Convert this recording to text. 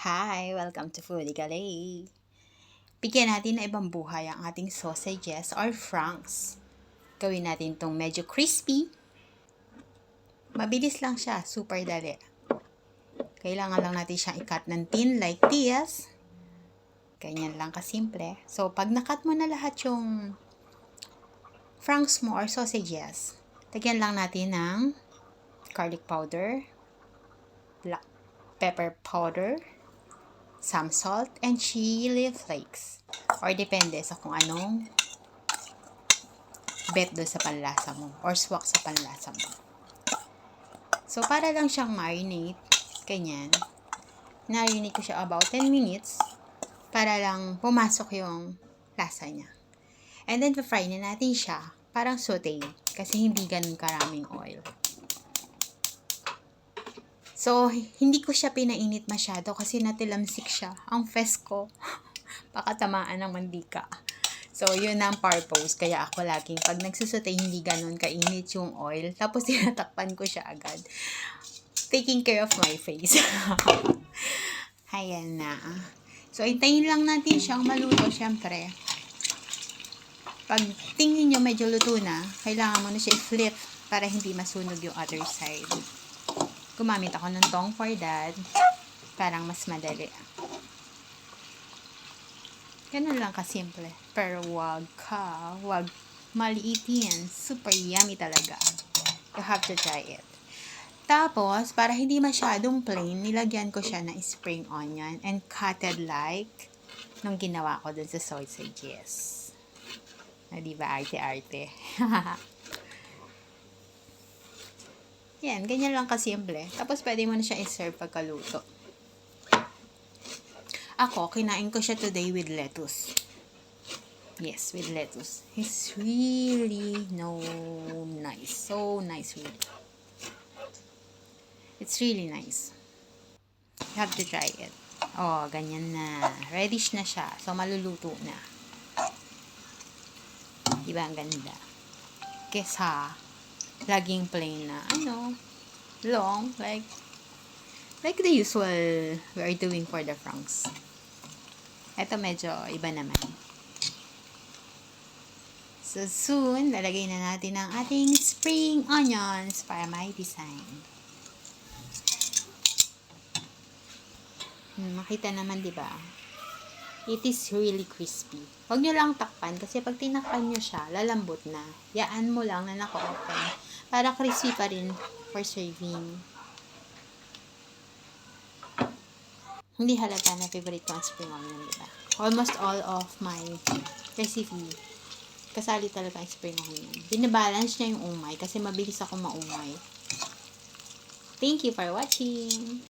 Hi! Welcome to Foodie Galay! Bigyan natin na ibang buhay ang ating sausages or franks. Gawin natin itong medyo crispy. Mabilis lang siya, super dali. Kailangan lang natin siyang i-cut ng thin like this. Ganyan lang kasimple. So, pag na-cut mo na lahat yung franks mo or sausages, lagyan lang natin ng garlic powder, black pepper powder, some salt, and chili flakes. Or depende sa kung anong bet do sa panlasa mo or swak sa panlasa mo. So, para lang siyang marinate, ganyan. Marinate ko siya about 10 minutes para lang pumasok yung lasa niya. And then, fry na natin siya. Parang saute kasi hindi ganun karaming oil. So, hindi ko siya pinainit masyado kasi natilamsik siya. Ang fesko. Baka tamaan ng mantika. So, yun ang purpose. Kaya ako laging pag nagsusute, hindi ganun kainit yung oil. Tapos, tinatakpan ko siya agad. Taking care of my face. Ayan na. So, intayin lang natin siyang maluto, syempre. Pag tingin nyo medyo luto na, kailangan mo na siya i-flip para hindi masunog yung other side. Gumamit ako ng tong for that. Parang mas madali. Ganun lang kasimple. Pero wag maliitin. Super yummy talaga. You have to try it. Tapos, para hindi masyadong plain, nilagyan ko siya ng spring onion and cutted like nung ginawa ko dun sa sausages. Na diba, arte-arte. Yan, ganyan lang kasimple. Tapos, pwede mo na siya i-serve pagkaluto. Ako, kinain ko siya today with lettuce. Yes, with lettuce. It's really nice. So nice with it. It's really nice. You have to try it. Oh, ganyan na. Reddish na siya. So, maluluto na. Diba ang ganda? Kesa, laging plain na, long, like the usual we are doing for the franks. Ito medyo iba naman. So, soon, lalagay na natin ang ating spring onions para may design. Makita naman, di ba? It is really crispy. Huwag nyo lang takpan kasi pag tinakpan nyo siya, lalambot na. Yaan mo lang na naka-open para crispy pa rin for serving. Hindi halata na favorite ko ang spring onion, di ba? Almost all of my recipe, kasali talaga ang spring onion. Binabalance niya yung umay kasi mabilis ako maumay. Thank you for watching!